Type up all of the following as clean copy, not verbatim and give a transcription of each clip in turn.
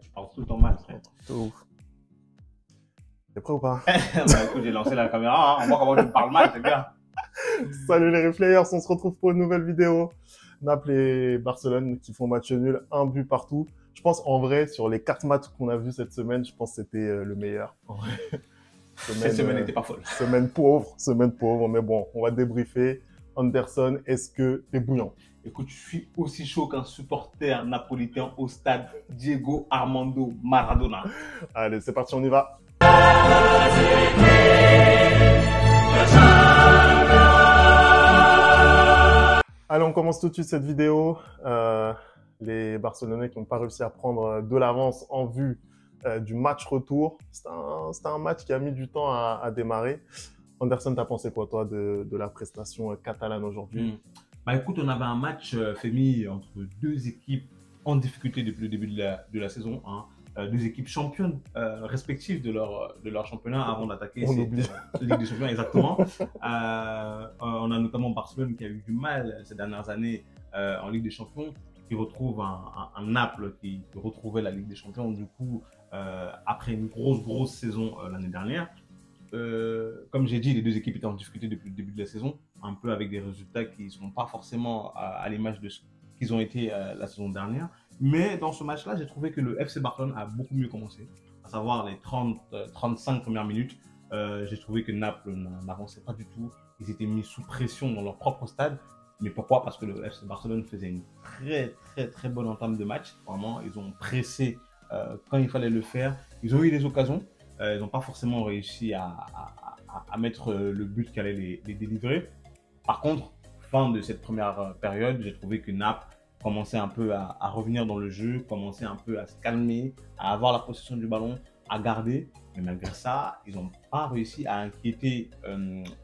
Tu parles tout le temps mal, frère. De ouf. T'es prêt ou pas? Bah écoute, j'ai lancé la caméra, hein. On voit comment tu me parles mal, c'est bien. Salut les Reflayers, on se retrouve pour une nouvelle vidéo. Naples et Barcelone qui font match nul, un but partout. Je pense en vrai, sur les 4 matchs qu'on a vus cette semaine, je pense que c'était le meilleur. En vrai. Cette semaine n'était pas folle. Semaine pauvre, mais bon, on va débriefer. Anderson, est-ce que t'es bouillant? Écoute, je suis aussi chaud qu'un supporter napolitain au stade Diego Armando Maradona. Allez, c'est parti, on y va. Allez, on commence tout de suite cette vidéo. Les Barcelonais qui n'ont pas réussi à prendre de l'avance en vue du match retour. C'était un match qui a mis du temps à démarrer. Anderson, t'as pensé quoi, toi, de la prestation catalane aujourd'hui? Bah écoute, on avait un match féminin entre deux équipes en difficulté depuis le début de la saison. Hein. Deux équipes championnes respectives de leur championnat avant d'attaquer cette Ligue des Champions, exactement. On a notamment Barcelone qui a eu du mal ces dernières années en Ligue des Champions, qui retrouve un Naples qui retrouvait la Ligue des Champions, du coup, après une grosse saison l'année dernière. Comme j'ai dit, les deux équipes étaient en difficulté depuis le début de la saison, un peu avec des résultats qui ne sont pas forcément à l'image de ce qu'ils ont été la saison dernière. Mais dans ce match-là, j'ai trouvé que le FC Barcelone a beaucoup mieux commencé, à savoir les 30-35 premières minutes. J'ai trouvé que Naples n'avançait pas du tout. Ils étaient mis sous pression dans leur propre stade. Mais pourquoi? Parce que le FC Barcelone faisait une très bonne entame de match. Vraiment, ils ont pressé quand il fallait le faire. Ils ont eu des occasions. Ils n'ont pas forcément réussi à mettre le but qui allait les délivrer. Par contre, fin de cette première période, j'ai trouvé que Naples commençait un peu à revenir dans le jeu, commençait un peu à se calmer, à avoir la possession du ballon, à garder. Mais malgré ça, ils n'ont pas réussi à inquiéter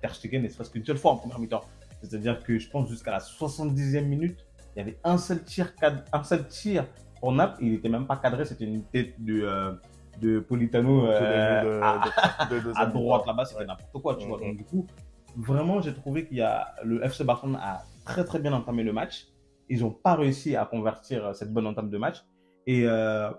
Ter Stegen, ne-serait-ce qu'une seule fois en première mi-temps. C'est-à-dire que je pense jusqu'à la 70e minute, il y avait un seul tir pour Naples. Il n'était même pas cadré, c'était une tête de Politano à droite là-bas, c'était n'importe quoi, tu vois. Donc du coup, vraiment, j'ai trouvé qu'il y a le FC Barcelone a très bien entamé le match. Ils n'ont pas réussi à convertir cette bonne entame de match. Et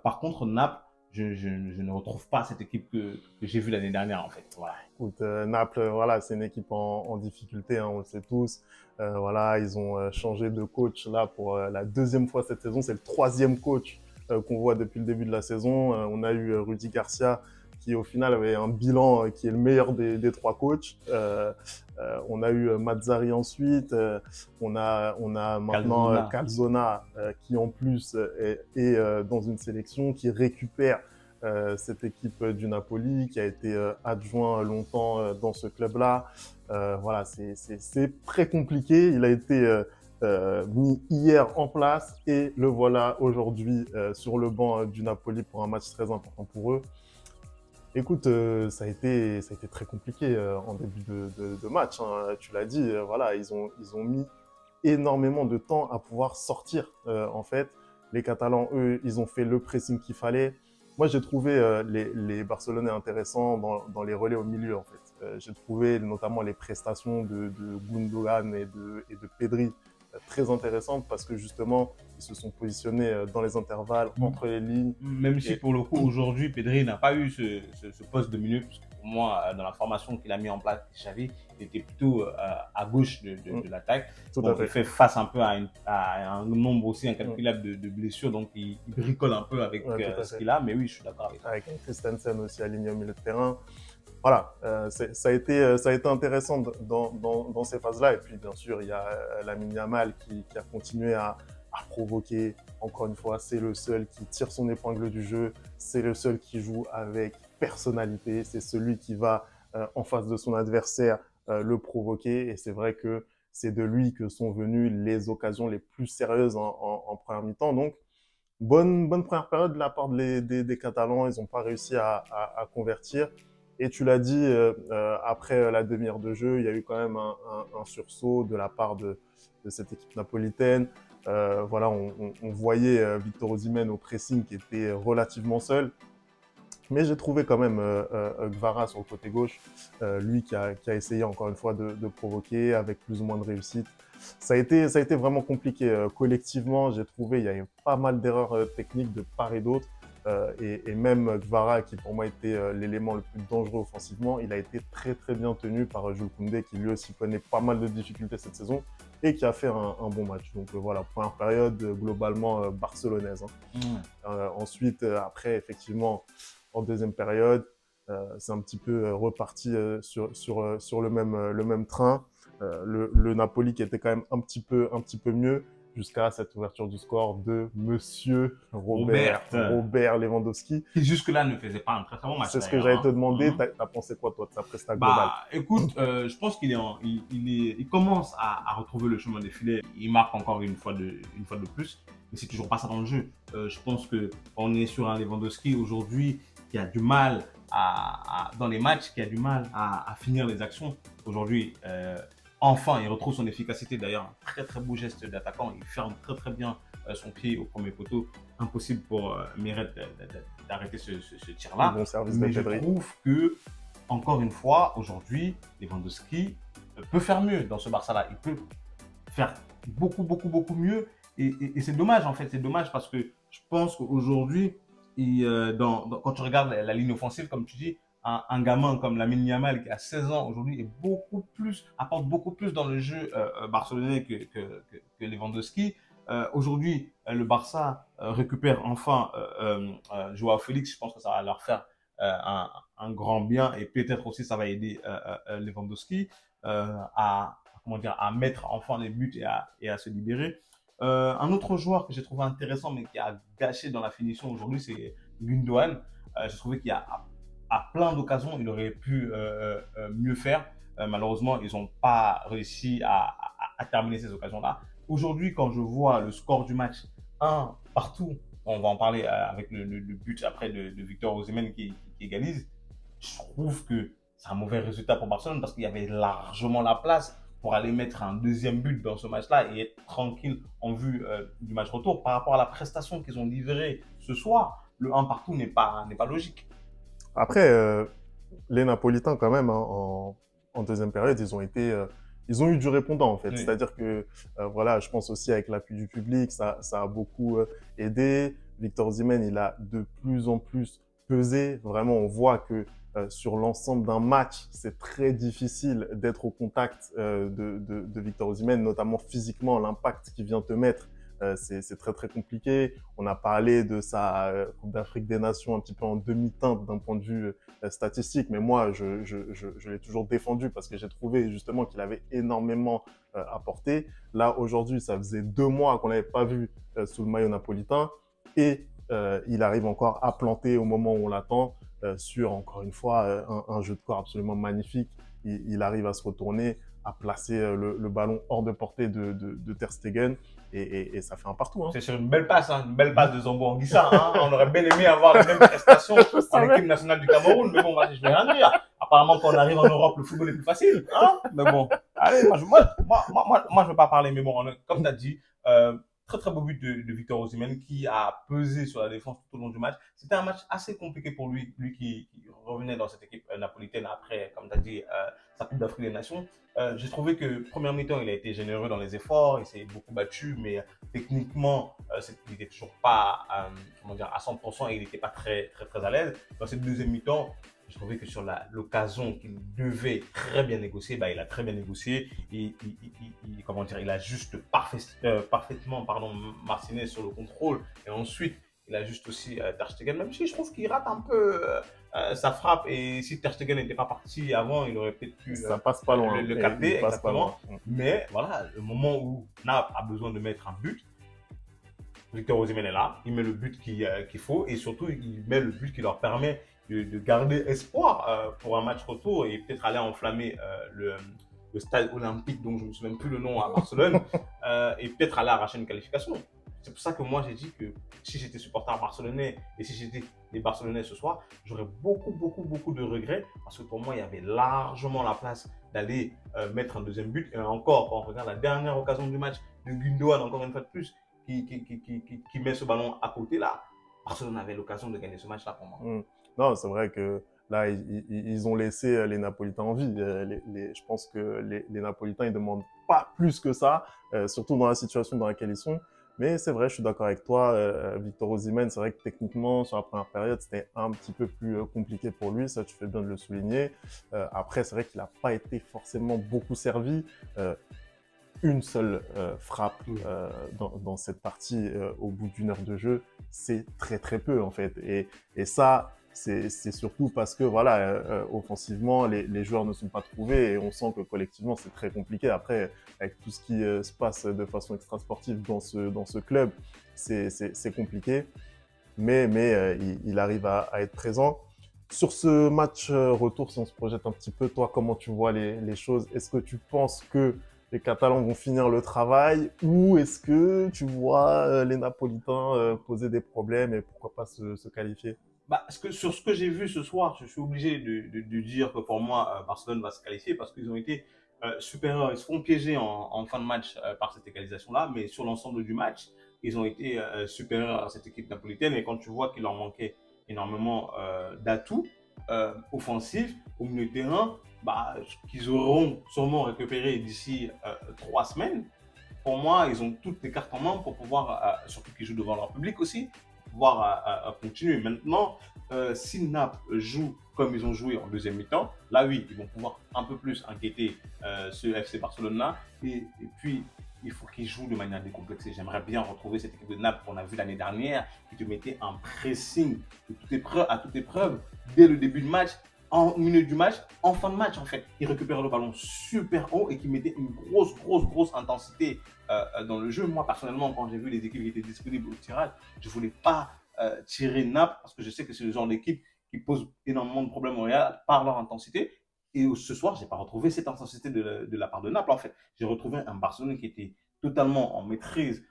par contre, Naples, je ne retrouve pas cette équipe que j'ai vue l'année dernière, en fait. Voilà. Écoute, Naples, voilà, c'est une équipe en difficulté, hein, on le sait tous. Voilà, ils ont changé de coach là pour la deuxième fois cette saison. C'est le troisième coach qu'on voit depuis le début de la saison. On a eu Rudy Garcia qui au final avait un bilan qui est le meilleur des trois coachs. On a eu Mazzarri ensuite. On a maintenant Calzona qui en plus est dans une sélection qui récupère cette équipe du Napoli, qui a été adjoint longtemps dans ce club-là. Voilà, c'est très compliqué. Il a été mis hier en place et le voilà aujourd'hui sur le banc du Napoli pour un match très important pour eux. Écoute, ça a été très compliqué en début de match. Hein. Tu l'as dit, voilà, ils ont mis énormément de temps à pouvoir sortir. En fait, les Catalans, eux, ils ont fait le pressing qu'il fallait. Moi, j'ai trouvé les Barcelonais intéressants dans les relais au milieu, en fait. J'ai trouvé notamment les prestations de Gundogan et de Pedri très intéressantes parce que justement, ils se sont positionnés dans les intervalles, entre les lignes. Même si pour le coup, aujourd'hui, Pedri n'a pas eu ce poste de milieu, parce que pour moi, dans la formation qu'il a mis en place, Xavi, il était plutôt à gauche de l'attaque. Donc, il fait face un peu à un nombre aussi incalculable de blessures, donc il bricole un peu avec ce qu'il a, mais oui, je suis d'accord avec ça. Avec Christensen aussi aligné au milieu de terrain. Voilà, ça a été intéressant dans ces phases-là. Et puis, bien sûr, il y a Lamine Yamal qui a continué à provoquer. Encore une fois, c'est le seul qui tire son épingle du jeu. C'est le seul qui joue avec personnalité. C'est celui qui va en face de son adversaire le provoquer. Et c'est vrai que c'est de lui que sont venues les occasions les plus sérieuses en première mi-temps. Donc, bonne première période de la part des Catalans. Ils n'ont pas réussi à convertir. Et tu l'as dit, après la demi-heure de jeu, il y a eu quand même un sursaut de la part de cette équipe napolitaine. Voilà, on voyait Victor Osimhen au pressing qui était relativement seul. Mais j'ai trouvé quand même Gvara sur le côté gauche, lui qui a essayé encore une fois de provoquer avec plus ou moins de réussite. Ça a été vraiment compliqué collectivement. J'ai trouvé il y a eu pas mal d'erreurs techniques de part et d'autre. et même Kvara, qui pour moi était l'élément le plus dangereux offensivement, il a été très très bien tenu par Jules Koundé, qui lui aussi connaît pas mal de difficultés cette saison et qui a fait un bon match. Donc voilà, première période globalement barcelonaise. Ensuite, après, effectivement, en deuxième période, c'est un petit peu reparti sur le même train. Le Napoli qui était quand même un petit peu mieux, jusqu'à cette ouverture du score de Monsieur Robert Lewandowski. Qui jusque-là ne faisait pas un très très bon match. C'est ce que j'allais te demander. T'as pensé quoi, toi, de sa prestation globale? Écoute, je pense il commence à retrouver le chemin des filets. Il marque encore une fois de plus, mais c'est toujours pas ça dans le jeu. Je pense qu'on est sur un Lewandowski aujourd'hui qui a du mal dans les matchs, qui a du mal à finir les actions. Aujourd'hui, enfin, il retrouve son efficacité. D'ailleurs, un très très beau geste d'attaquant. Il ferme très très bien son pied au premier poteau. Impossible pour Meret d'arrêter ce tir-là. Bon service mais de je trouve que, encore une fois, aujourd'hui, Lewandowski peut faire mieux dans ce Barça-là. Il peut faire beaucoup mieux. Et c'est dommage, en fait. C'est dommage parce que je pense qu'aujourd'hui, quand tu regardes la ligne offensive, comme tu dis, un gamin comme Lamine Yamal qui a 16 ans aujourd'hui apporte beaucoup plus dans le jeu barcelonais que Lewandowski. Aujourd'hui, le Barça récupère enfin Joao Félix. Je pense que ça va leur faire un grand bien et peut-être aussi ça va aider Lewandowski à mettre enfin les buts et à se libérer. Un autre joueur que j'ai trouvé intéressant mais qui a gâché dans la finition aujourd'hui, c'est Gundogan. J'ai trouvé qu'il y a à plein d'occasions, il aurait pu mieux faire. Malheureusement, ils n'ont pas réussi à terminer ces occasions-là. Aujourd'hui, quand je vois le score du match, 1 partout, on va en parler avec le but après de Victor Osimhen qui égalise, je trouve que c'est un mauvais résultat pour Barcelone parce qu'il y avait largement la place pour aller mettre un deuxième but dans ce match-là et être tranquille en vue du match retour. Par rapport à la prestation qu'ils ont livrée ce soir, le 1 partout n'est pas logique. Après, les Napolitains, quand même, hein, en deuxième période, ils ont eu du répondant, en fait. Oui. C'est-à-dire que, voilà, je pense aussi avec l'appui du public, ça a beaucoup aidé. Victor Osimhen, il a de plus en plus pesé. Vraiment, on voit que sur l'ensemble d'un match, c'est très difficile d'être au contact de Victor Osimhen, notamment physiquement, l'impact qu'il vient te mettre. C'est très très compliqué. On a parlé de sa Coupe d'Afrique des Nations un petit peu en demi-teinte d'un point de vue statistique, mais moi je l'ai toujours défendu parce que j'ai trouvé justement qu'il avait énormément apporté. Là aujourd'hui, ça faisait 2 mois qu'on l'avait pas vu sous le maillot napolitain et il arrive encore à planter au moment où on l'attend sur encore une fois un jeu de corps absolument magnifique. Il arrive à se retourner, à placer le ballon hors de portée de Ter Stegen et ça fait un partout. Hein. C'est sur une belle passe de Zambo Anguissa. Hein. On aurait bien aimé avoir les mêmes prestations en équipe nationale du Cameroun, mais bon, moi, je vais rien dire. Apparemment, quand on arrive en Europe, le football est plus facile. Hein. Mais bon, allez, moi, je veux pas parler, mais bon, comme tu as dit, très très beau but de Victor Osimhen qui a pesé sur la défense tout au long du match. C'était un match assez compliqué pour lui qui revenait dans cette équipe napolitaine après, comme tu as dit, sa Coupe d'Afrique des Nations. J'ai trouvé que première mi-temps, il a été généreux dans les efforts, il s'est beaucoup battu, mais techniquement, il n'était toujours pas à 100% et il n'était pas très à l'aise. Dans cette deuxième mi-temps, je trouvais que sur l'occasion qu'il devait très bien négocier, il a très bien négocié. Il ajuste parfaitement Martinez sur le contrôle. Et ensuite, il ajuste aussi Ter Stegen, même si je trouve qu'il rate un peu sa frappe. Et si Ter Stegen n'était pas parti avant, il aurait peut-être pu ça passe pas loin, le capter. Exactement. Mais voilà, le moment où Naples a besoin de mettre un but, Victor Osimhen est là, il met le but qu'il faut et surtout il met le but qui leur permet de garder espoir pour un match retour et peut-être aller enflammer le stade olympique dont je ne me souviens plus le nom à Barcelone et peut-être aller arracher une qualification. C'est pour ça que moi j'ai dit que si j'étais supporter barcelonais et si j'étais les Barcelonais ce soir, j'aurais beaucoup de regrets parce que pour moi il y avait largement la place d'aller mettre un deuxième but et encore quand on regarde la dernière occasion du match de Gundogan encore une fois de plus qui met ce ballon à côté là, Barcelone avait l'occasion de gagner ce match là pour moi. Non, c'est vrai que là, ils ont laissé les Napolitains en vie. Je pense que les Napolitains, ils demandent pas plus que ça, surtout dans la situation dans laquelle ils sont. Mais c'est vrai, je suis d'accord avec toi. Victor Osimhen, c'est vrai que techniquement, sur la première période, c'était un petit peu plus compliqué pour lui. Ça, tu fais bien de le souligner. Après, c'est vrai qu'il n'a pas été forcément beaucoup servi. Une seule frappe dans cette partie au bout d'une heure de jeu, c'est très très peu en fait. Et ça, c'est surtout parce que voilà, offensivement, les joueurs ne sont pas trouvés et on sent que collectivement, c'est très compliqué. Après, avec tout ce qui se passe de façon extrasportive dans ce club, c'est compliqué. Mais il arrive à être présent. Sur ce match retour, si on se projette un petit peu, toi, comment tu vois les choses? Est-ce que tu penses que les Catalans vont finir le travail ou est-ce que tu vois les Napolitains poser des problèmes et pourquoi pas se qualifier? Bah, sur ce que j'ai vu ce soir, je suis obligé de dire que pour moi, Barcelone va se qualifier parce qu'ils ont été supérieurs. Ils se font piéger en fin de match par cette égalisation-là, mais sur l'ensemble du match, ils ont été supérieurs à cette équipe napolitaine. Et quand tu vois qu'il leur manquait énormément d'atouts offensifs au milieu de terrain, bah, qu'ils auront sûrement récupéré d'ici 3 semaines, pour moi, ils ont toutes les cartes en main pour pouvoir, surtout qu'ils jouent devant leur public aussi, pouvoir continuer. Maintenant, si Naples joue comme ils ont joué en deuxième mi-temps, là oui, ils vont pouvoir un peu plus inquiéter ce FC Barcelone-là. Et puis, il faut qu'ils jouent de manière décomplexée. J'aimerais bien retrouver cette équipe de Naples qu'on a vue l'année dernière, qui te mettait un pressing à toute épreuve dès le début du match, en milieu du match, en fin de match en fait. Ils récupèrent le ballon super haut et qui mettaient une grosse intensité dans le jeu. Moi personnellement, quand j'ai vu les équipes qui étaient disponibles au tirage, je ne voulais pas tirer Naples parce que je sais que c'est le genre d'équipe qui pose énormément de problèmes au Real par leur intensité. Et ce soir, je n'ai pas retrouvé cette intensité de la part de Naples en fait. J'ai retrouvé un Barcelone qui était totalement en maîtrise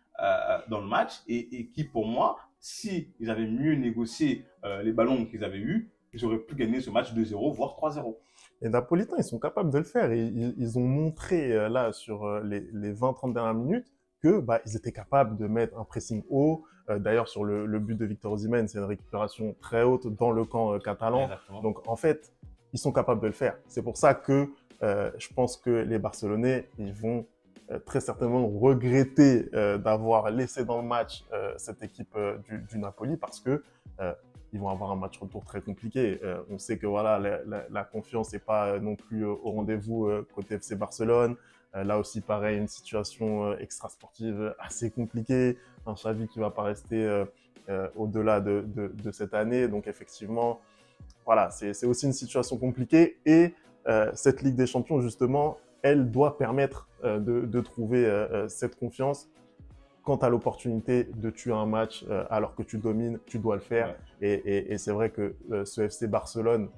dans le match et qui pour moi, si ils avaient mieux négocié les ballons qu'ils avaient eus, ils auraient pu gagner ce match 2-0, voire 3-0. Les Napolitains, ils sont capables de le faire. Ils ont montré là sur les 20-30 dernières minutes que bah, ils étaient capables de mettre un pressing haut. D'ailleurs, sur le but de Victor Osimhen, c'est une récupération très haute dans le camp catalan. Exactement. Donc en fait, ils sont capables de le faire. C'est pour ça que je pense que les Barcelonais, ils vont très certainement regretter d'avoir laissé dans le match cette équipe du Napoli parce que ils vont avoir un match retour très compliqué. On sait que voilà, la confiance n'est pas non plus au rendez-vous côté FC Barcelone. Là aussi, pareil, une situation extra-sportive assez compliquée. Un Xavi qui ne va pas rester au-delà de cette année. Donc effectivement, voilà, c'est aussi une situation compliquée. Et cette Ligue des Champions, justement, elle doit permettre de trouver cette confiance. Quand tu as l'opportunité de tuer un match alors que tu domines, tu dois le faire. Ouais. Et c'est vrai que ce FC Barcelone,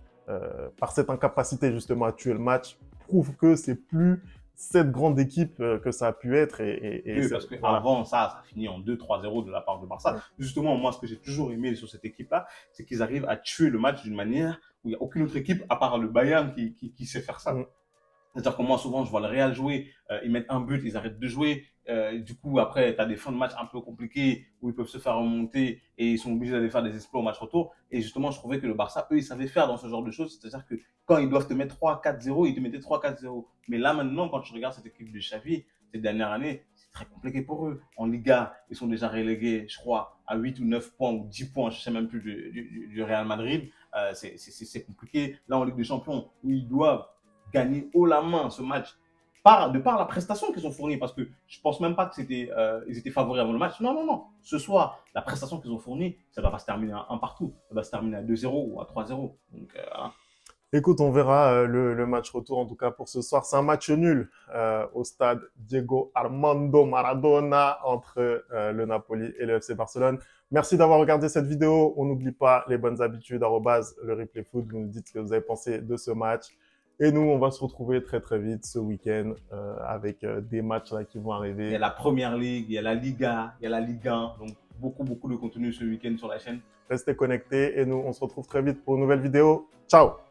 par cette incapacité justement à tuer le match, prouve que c'est plus cette grande équipe que ça a pu être. Oui, parce qu'avant voilà. Ça finit en 2-3-0 de la part de Barça. Ouais. Justement, moi, ce que j'ai toujours aimé sur cette équipe-là, c'est qu'ils arrivent à tuer le match d'une manière où il n'y a aucune autre équipe, à part le Bayern, qui sait faire ça. Mm. C'est-à-dire que moi, souvent, je vois le Real jouer, ils mettent un but, ils arrêtent de jouer. Du coup, après, tu as des fins de match un peu compliqués où ils peuvent se faire remonter et ils sont obligés d'aller faire des exploits au match retour. Et justement, je trouvais que le Barça, eux, ils savaient faire dans ce genre de choses. C'est-à-dire que quand ils doivent te mettre 3-4-0, ils te mettaient 3-4-0. Mais là, maintenant, quand tu regardes cette équipe de Xavi, ces dernières années, c'est très compliqué pour eux. En Liga, ils sont déjà relégués, je crois, à 8 ou 9 points ou 10 points, je ne sais même plus, du Real Madrid. C'est compliqué. Là, en Ligue des Champions, où ils doivent gagner haut la main ce match de par la prestation qu'ils ont fournie, parce que je pense même pas que ils étaient favoris avant le match. Non. Ce soir, la prestation qu'ils ont fournie, ça ne va pas se terminer à 1 partout. Ça va se terminer à 2-0 ou à 3-0. Donc, voilà. Écoute, on verra le match retour, en tout cas pour ce soir. C'est un match nul au stade Diego Armando Maradona entre le Napoli et le FC Barcelone. Merci d'avoir regardé cette vidéo. On n'oublie pas les bonnes habitudes, @le replay foot. Vous nous dites ce que vous avez pensé de ce match. Et nous, on va se retrouver très très vite ce week-end avec des matchs là qui vont arriver. Il y a la Première Ligue, il y a la Liga, il y a la Ligue 1. Donc beaucoup de contenu ce week-end sur la chaîne. Restez connectés et nous, on se retrouve très vite pour une nouvelle vidéo. Ciao!